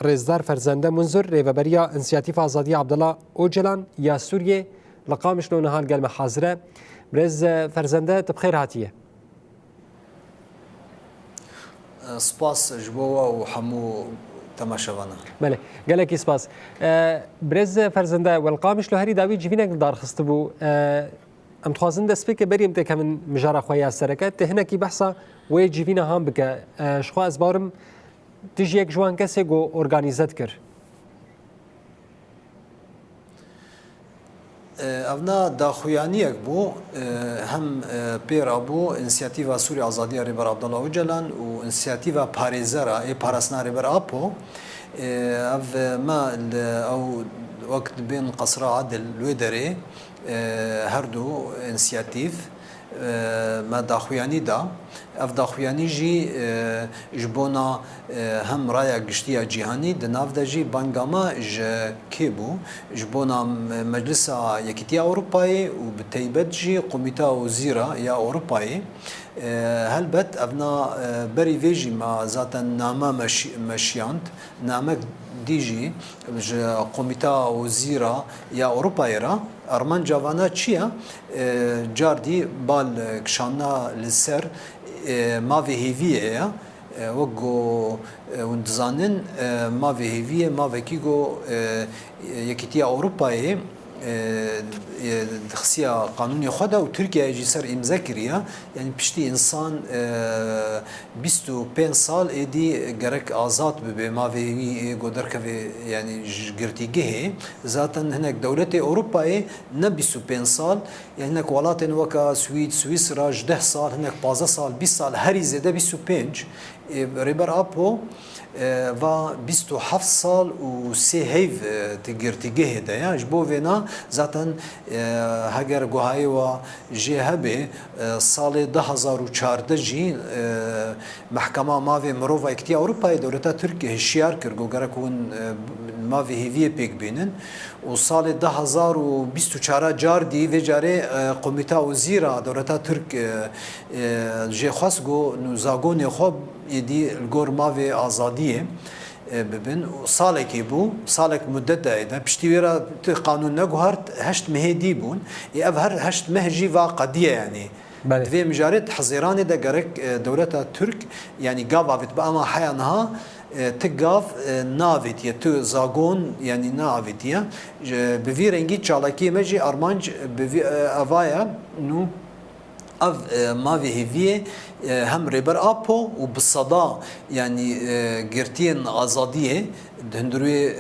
رزدار فرزنده منظر ریوبریا انسیاتیف آزادی عبدالله اوجلان یا سوریه لقامش لو نهال قلم حاضره برز فرزنده تبخير هاتيه سپاس جبوا وحمو تماشاوانا بله قالك سپاس برز فرزنده والقامش لو هري داوي جيفينك دار خستبو ام تخوازن دست بك بريم تك من مجرى خويا السركات هنا كي بحثا وي جيفينا هام بك شخوا ازبارم تجي يك جوان كسي جو اورغانيزات كر اونا داخویانیک بو هم پیر ابو انسیاتیوا سوری آزادی ریبر عبدالله اوجلان و انسیاتیوا پاریزرا ای پاراسنا ریبر اپو اف ما او وقت بين قصر عدل الودري هردو انسياتيف ما داخویانی دا اف داخویانی جی جبونا هم رایا گشتیا جهانی دناف دا جی بانگاما ج کیبو جبونا مجلس یکیتیا اروپایی و بتیبت جی قومیتا وزیرا یا اروپایی هلبت افنا بری ویجی ما ذاتا نامه مشیاند نامه دیجی قومیتا وزیرا یا اروپایی را ارمان جوانا چیه جاردی بال کشانا لسر ما في هيفيه وقو وندزانن ما في هيفيه ما في كيغو يكتيا اوروباي دخسيا قانوني خدا وتركيا يجي سر امضا كريا يعني بشتي انسان 25 سال ادي جرك ازاد بما في قدرك يعني جرتيجه ذاتا هناك دوله اوروبا ن 25 سال يعني هناك ولاتن وكا سويد سويسرا 10 سال هناك 15 سال 20 سال هري زاده 25 ريبر ابو و 27 سال و سه هیو تگرتیگه ده یا جبو وینا ذاتن هگر گوهای و جهبه سال 2014 جی محکمه ماوی مروفا اکتی اروپای دولتا ترکیه هشیار کرگو گرکون ماوی هیویه پیک بینن و سال 2024 جار دی و جاره قومیتا وزیرا دولتا ترک جه خواست گو نوزاگون خوب يدي الجور مافي آزادية ببن صالك يبو صالك مدة ده بشتيرا قانون نجهرت هشت مهدي بون يأفهر هشت مهجي وقضية يعني في مجارد حزيراني ده جرك دولة ترك يعني قابع بتبقى ما حيانها تقاف نافت يتو زاغون يعني نافت يا بفي رنجي تشالكي مجي أرمانج بفي أفايا نو اف ما في هيفيه هم ريبر ابو وبالصدا يعني جرتين ازاديه دهندروي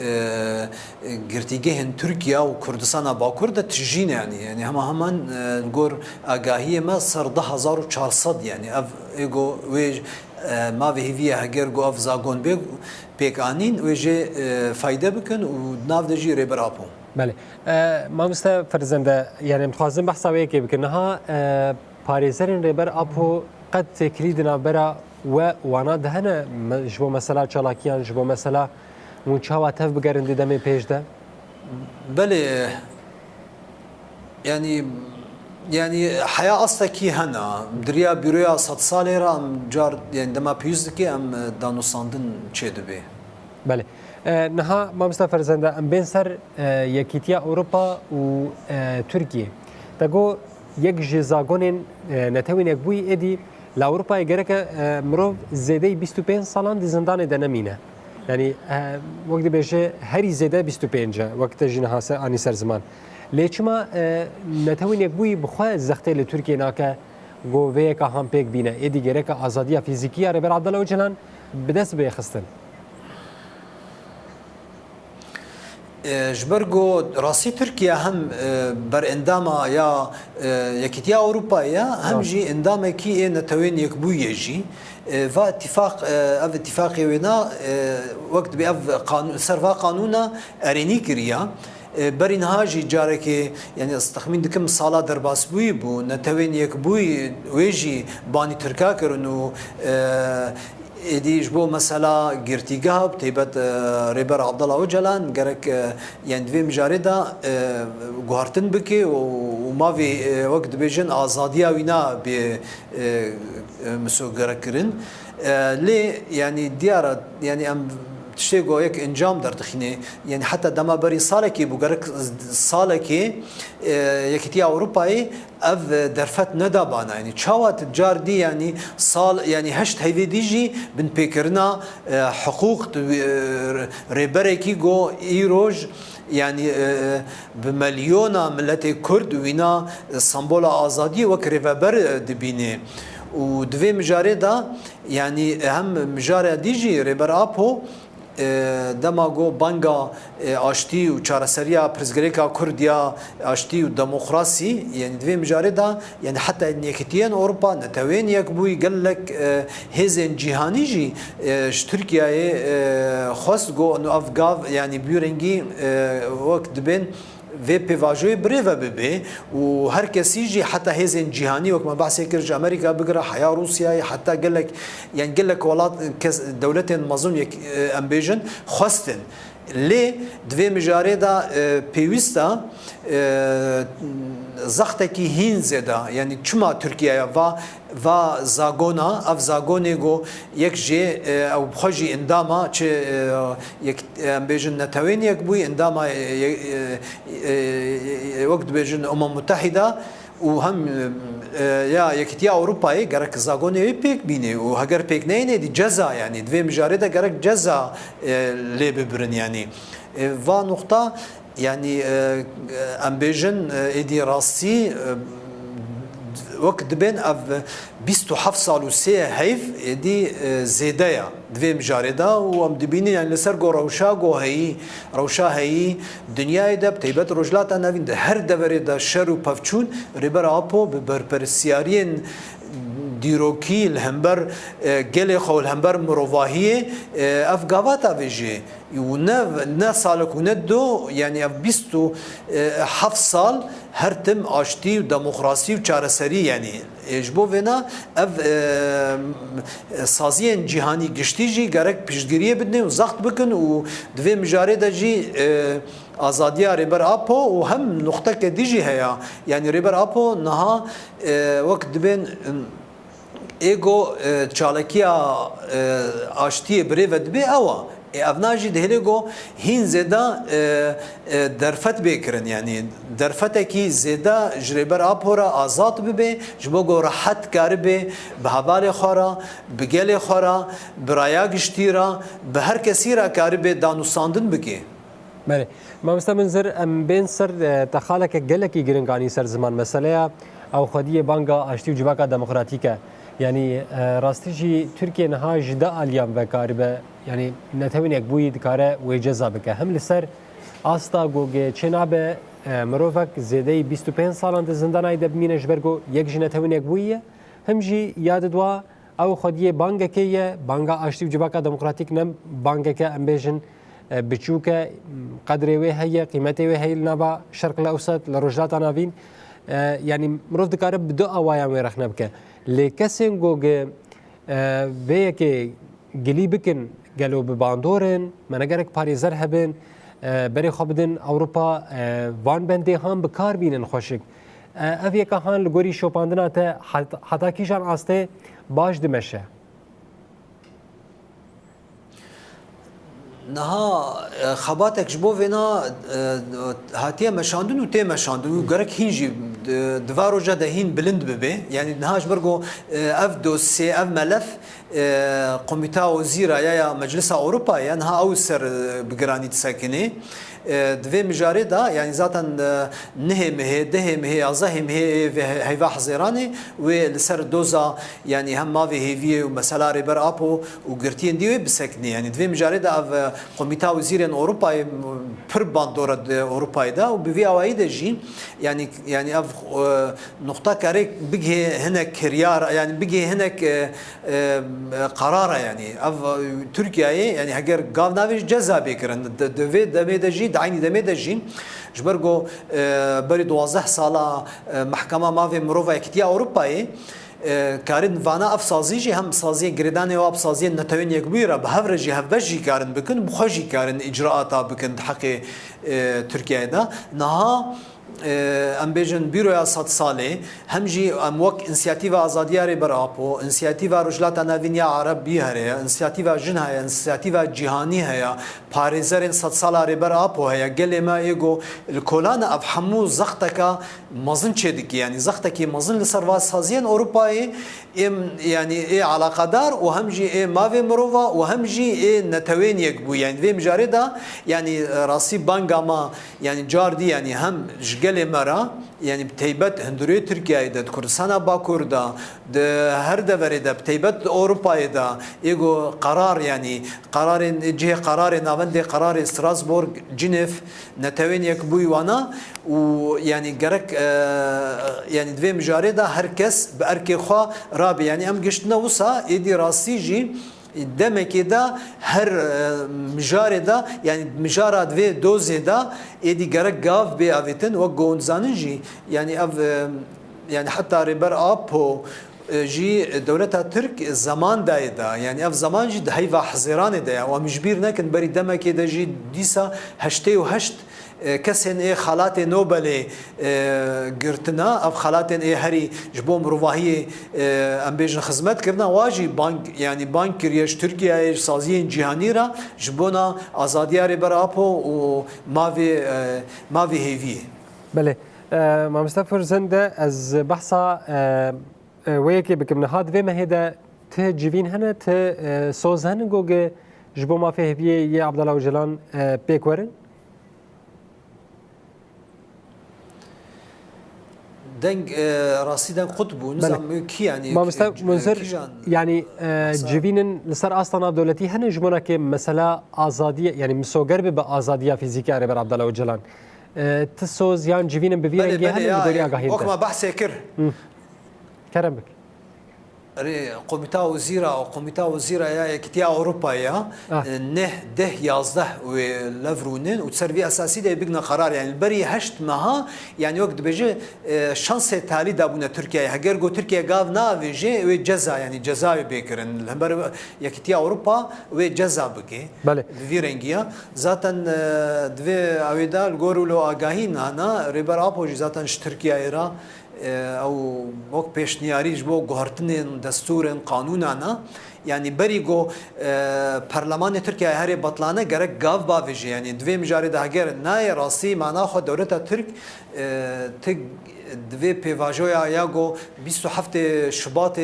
جرتيجهن تركيا وكردستان باكور ده تجين يعني همان نقول اگاهيه ما صار 10400 يعني اف ايجو ويج ما في هيفيه هجر جو اف زاغون بيك انين ويجي فايده بكن وناف دجي ريبر ابو بله ما مست فرزنده يعني متخازن بحثا ويكي بكنها پارێزەرین ڕێبەر ئاپۆ قەت تێکلیدنا بەرە و وانا دهەنە ji بۆ مەسەلا چالاکیان ji بۆ مەسەلا ون چاوا تەف بگەرن دەمێ پێشدا بله يعني حياة أصلكي هنا دريا بيرويا 100 سالة را جار يعني دما بيوزدكي ام دانوساندن چه دبي بله نها ما مست فرزنده ام بين سر یەکیتیا ئەوروپا و تورکیە دەگۆ یک جزاگونین نتوین یک بوی ادی لاوروپای گرک مرو زیده 25 سالان دی زندان دنمینه یعنی وقت بیشه هری زیده 25 وقت جنها آنی سر زمان لیچما نتوین یک بوی بخواه زخته لترکیه ناکه گووه که هم پیک بینه ادی گرک آزادی فیزیکی ربر عبدالله اوجلان بدست بیخستن جبرگو راسی ترکیه هم بر انداما یا یکیتیا اروپا یا هم جی اندامه کی نتوین یک بویه جی و اتفاقی وینا وقت به قانون سروا قانونا ارینی کریا برین هاجی جاره که یعنی استخمین دکم سالا در باس بوی بو نتوین یک بوی ویجی بانی ترکا کرنو اديش بو مثلا جرتيجاب تيبت ريبر عبد الله وجلان جرك يعني دوي مجارده غارتن بكي وما في وقت بيجن ازاديه وينا ب مسو جركرن لي يعني ديار يعني ام تشتي جو يك انجام دردخيني يعني حتى دما بري صالكي بوغرك صالكي يكتيا اوروباي اف درفت ندابانا يعني تشاوا تجار دي يعني صال يعني هشت هيفي ديجي بن بيكرنا حقوق ريبريكي جو ايروج يعني بمليون ملت كرد وينا سمبول آزادي وكريفابر دبينه ودوي مجاري دا يعني هم مجاري ديجي ريبر ابو دماغو بانگا آشتی و چارەسەریە پرزگریکا کوردیا آشتی و دموکراسی يعني دوی مجاری دا يعني حتى یەکێتیان ئەوروپا نەتەوێن یەک بووی گەلک هێزên جیهانی جی تورکیایê خواست گو ئەفگاv يعني بيورنگی وەک دبن في بيفاجوي بريفا ببي وهر كسي جي حتى هيزن جهاني وكما بحث كرج امريكا بقرا حياه روسيا حتى قال لك يعني قال لك ولات دولتين مظن امبيجن خواستن لي دوي مجاري دا بيويستا زختكي هين زدا يعني چما تركيا و زاگونا اف زاگونيگو یک جي او بخوجي انداما چه یک بيجن نتوين یک بوي انداما وقت بيجن متحده وهم يا يكتيا اوروباي جرك زاگوني بيك بيني وهجر بيك نيني دي جزا يعني دوي مجاري دا جرك جزا لي ببرن يعني و نقطه يعني امبيجن ايدي راسي وقت دبن اف 27 سال و 3 هيف دي زيدايا دوي مجاردا و ام دبيني يعني لسر جو روشا هي دنيا ده بتيبت رجلات انا وين هر دوري ده شر و پفچون ريبر ابو ببرپرسيارين دیروکی الهمبر گل خو الهمبر مروواهی افغاواتا ویجی و نه سالک و نه دو يعني اف 27 سال هر تم آشتی و دموکراسی و چارەسەری يعني اجبو ونا اف سازین جهانی گشتی جی گرک پیشگیری بدن و زخت بکن و دوی مجاری دا جی آزادیا ریبر آپو و هم نقطه که دیجی هیا يعني ریبر آپو نها وقت دبن ایگو چالکیا آشتی بری و دبی اوا افناجی دهلیگو هین زیدا درفت بکرن يعني درفته کی زیدا جریبر آپورا آزاد ببی جبوگو راحت کار بی به حوال خورا بگل خورا برایا گشتیرا به هر کسی را کار بی دانوساندن بکی بله ما مستمنزر ام بین سر تخالک گلکی گرنگانی سر زمان مسئله او خودی بانگا آشتی و جواکا دموکراتیکه يعني راستيجي تركيا نها جدا اليام بكاربه يعني نتوين يك بوي دكاره وجزا بك هم لسر استا گوگه چنابه مروفك زيدي 25 سالان زندان ايده بمينه جبرگو يك جنه توين يك بوي هم جي ياد دوا او خديه بانگكيه بانگا اشتي جباكا ديمقراطيك نم بانگكه امبيجن بچوكه قدره وي هي قيمته وي هي لنبا شرق الاوسط لرجلات نافين يعني مروف دكاره بدو اوايا ويرخنا بك لكسين گوگه وی که گلی بکن گلو بباندورن منگرک پاریزر هبن بری خوابدن اوروپا وان بنده هم بکار بینن خوشک اوی که هان لگوری شوپاندنا تا حتا کیشان آسته باش دمشه نها خباتك جبو فينا هاتيه مشاندن و تي مشاندن و گرك هينجي دوارو جا دهين بلند ببي يعني نهاش برغو اف دوسي اف ملف قوميتا وزيرا يا مجلس اوروبا يعني ها اوسر بگراني تساكني دوی مجاری دا يعني ذاتا نهم هي دهم هي ازهم هي هيفا حزيراني ولسر دوزا يعني هم ما في هيفي ومساله ريبر ابو وقرتين ديوي بسكني يعني دوی مجاری دا قوميتا وزيرين اوروبا پر باندور اوروبا دا وبفي اوايد جي يعني اف نقطه كاريك بيجي هنا كريار يعني بيجي هنا قراره يعني اف تركيا يعني هجر قالناوي جزا بكرن دوی دمي عيني دمي جبرگو بري 12 سالا محكمة مافي مروفا كتيا أوروبا كارن فانا افسازيجي هم سازي جريداني و افسازي نتوين يكبيرة بهفرجي هفجي كارن بكن بخوجي كارن اجراءاتها بكن حق تركيا دا نها ام بیژن بیرویا 100 ساله هم جی ام وک انسیاتیوا آزادیاری براپو انسیاتیوا رجلات ناوینیا عربی هره انسیاتیوا جن هيا انسیاتیوا جهانی هيا پاريزرن 100 ساله براپو هيا گل ما ایگو الکولان افهمو زختکا مزن چدک يعني زختکی مزن لسرواز سازین اروپای ام يعني اي علاقه دار وهم جي اي مافي مروفا وهم جي اي نتوين يكبو يعني في مجارده يعني راسي بانغا ما يعني جاردي يعني هم جگل مرا يعني بتيبت هندوري تركيا ده كردستان باكور ده هر دوري ده بتيبت اوروبا ده يجو قرار يعني قرار جه قرار نافند قرار ستراسبورغ جنيف نتوين يكبو وانا ويعني جرك يعني دوي مجارده هركس باركي خو رابي يعني ام قشتنا وصا يدي راسي جي demek da her mijare da yani mijara ve doze da edi gerek gav be avetin ve gonzanin jî yani ev yani hatta riber apo جي دولتها ترك زمان دايدا يعني اف زمان جي هيفا حزيران دا ومجبير نكن بري دمك دا جي ديسا هشتي وهشت كسن ايه خالات نوبل قرتنا اف خالات ايه هري جبوم رفاهيه ام بيجن خدمت كرنا واجي بانك يعني بانك ريش تركيا سازين جهانيرا جبونا ازادياري برابو ومافي هيفي بله ما مستفر زنده از بحثا ويكي بكم نهاد في مهدا تجيفين هنا سوز هنا جوجي جبو ما فيه في يا عبد الله وجلان بيكورن دنگ راسي دنگ قطبو نظام كي يعني ما منزر يعني جيفين لسر اصلا دولتي هنا جمونا كي مساله ازاديه يعني مسوغر بازاديه فيزيكيه عبد الله وجلان تسوز يعني جيفين بفيرنجي هنا بدوري اغاهي وقت ما بحث كر كرم بك قومتا وزيرا او قومتا وزيرا يا كتيا اوروبا يا نه ده 11 ولفرونين وتسرفي اساسي ده بيقنا قرار يعني البري هشت مها يعني وقت بيجي شانس تالي دابونا تركيا هاجر جو تركيا قاف نافيجي وجزا يعني جزاء بيكرن الهمبر يا كتيا اوروبا وجزا بكي بله في رنجيا ذاتا دوي اويدا الجورولو اغاهين هنا ريبر ابو ذاتا تركيا ايرا او وقت پیشنیاریش بو گهارتن دستور قانونانا يعني بريغو برلمان تركيا هري بطلانه گرك گاف باوجي يعني دوی مجاري ده هگر ناي راسي معنا خو دولتا ترك تك دوی پیواجویا یاگو 27 شباط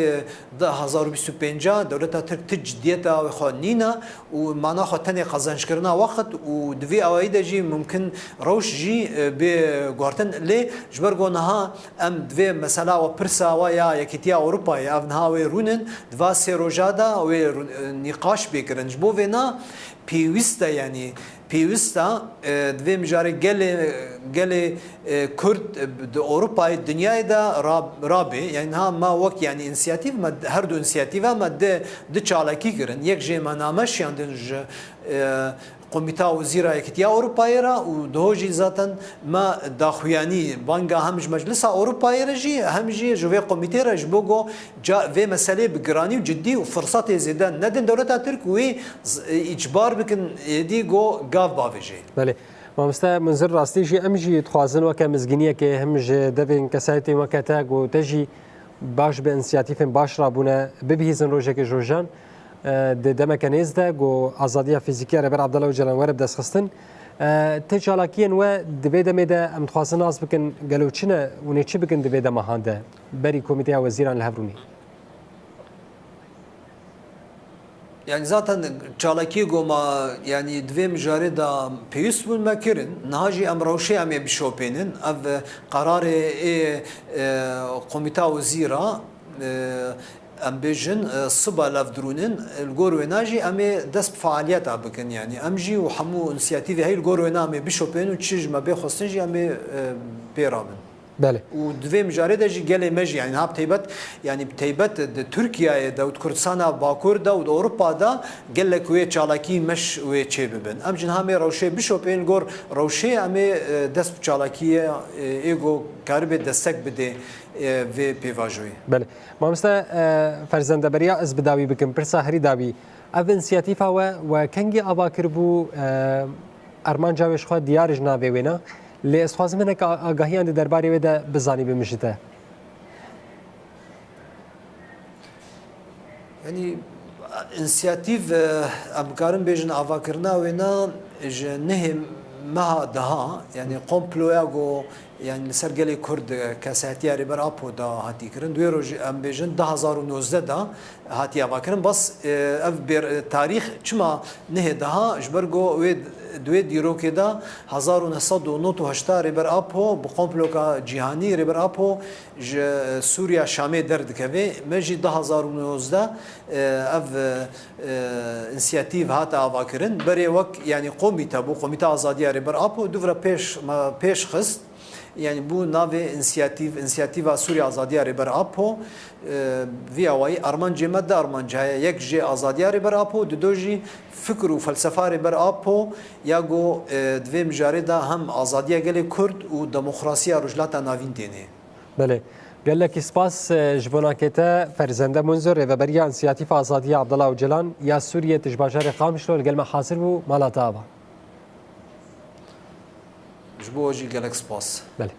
2025 دولتا ترک تجدیتا و خانینا و معنا خو تنی قزنش کرنا وقت و دوی اوایده جی ممکن روش جی به گورتن لی جبرگو نها ام دوی مثلا و پرسا و یا یکیتیا اروپا یا نها و رونن دوا سروجادا و نقاش بکرن جبو ونا پیوستا يعني بيوستا دوی مجاری گل کرد اوروبا الدنيا دا رابي يعني ها ما وقت يعني انسياتيف ما هر دو انسياتيفا ما ده چالاکی کرن یک جه منامش یاندنج قومتا وزيرا يكتيا اوروبايرا ودوجي ذاتا ما داخوياني بانغا همج مجلس اوروبايرا جي همجي جوفي قوميتيرا جبوغو جا في مساله بجراني وجدي وفرصات زيدان ندن دولتا ترك وي اجبار بكن يديغو غاف بافيجي بله ما مستا منزل راستي جي امجي تخوازن وكا مزغنيه كي همج دفن كسايتي وكتاغ وتجي باش بانسياتيف باش رابونا ببهيزن روجك جوجان دمکنیز ده گو آزادی فیزیکی ربر عبدالله و جلان ورب دست خستن تجالاکین و دبی دمی ده ام تخواستن از بکن گلوچنه و نیچی بکن دبی ده مهانده بری کمیته وزیران الهفرونی يعني ذاتا چالاکی گوما يعني دوی مجاری دا پیوست بون مکرن نهاجی ام روشی ام بشوپینن او قرار قومتا وزیرا ام بيجن صبا لافدرونن الجورويناجي امي دست فعاليات بكن يعني امجي وحمو انسياتيف هاي الجوروينامي بيشوبين وتشج ما بيخصنجي امي بيرابن بله ودوی مجاری داشی گله مجی يعني ها بتيبت يعني بتيبت تركيا دا وكردستان باكور دا واوروبا دا گله کوی چالاکی مش و چه ببن ام جن همه روشه بشوپین گور روشه امي دست چالاکی ایگو کارب دستک بده و پیواجوی بله ما مستا فرزند بریا از بداوی بکن پرسا هری داوی اف انسیاتیفا و کنگی آوا کربو ارمان جاوش خو دیارج ناوی وینا لێ ئەسخوازم هەنێک ئاگاهیان لە دەربارەی وێدا بزانی بمژتە. يعني انسياتيف ابكارن بيجن افاكرنا وينا نهم مها دها يعني قومبلوياغو يعني سرگلي كرد كاساتيا ريبر ابو دا هاتي كرن دوي روج ام بيجن 2019 دا هاتي افاكرن بس اف بير تاريخ چما نه دها جبرگو ويد دوی دیرو که دا 1998 ریبر آپو بقومپلوکا جهانی ریبر آپو سوریا شامی درد که مجی 2019 اف انسیاتیو هات آوا کرن بری وک یعنی قومیتا بو قومیتا آزادی ریبر آپو دوورا پیش خست يعني بو نافي انسياتيفا سوريا ازاديا ريبر ابو في اواي ارمان جمد ارمان جاي يك جي ازاديا ريبر ابو دوجي فكر وفلسفه ريبر ابو ياغو دوي مجاردا هم ازاديا گلي كرد وديمقراطيا رجلاتا نافين ديني بله قال لك سباس جبناكتا فرزنده منذر ريبريا انسياتيفا ازاديا عبد الله وجلان يا سوريا تجباجار قامشلو قال ما حاصل بو مالاتابا جبوجي جالكس باس بله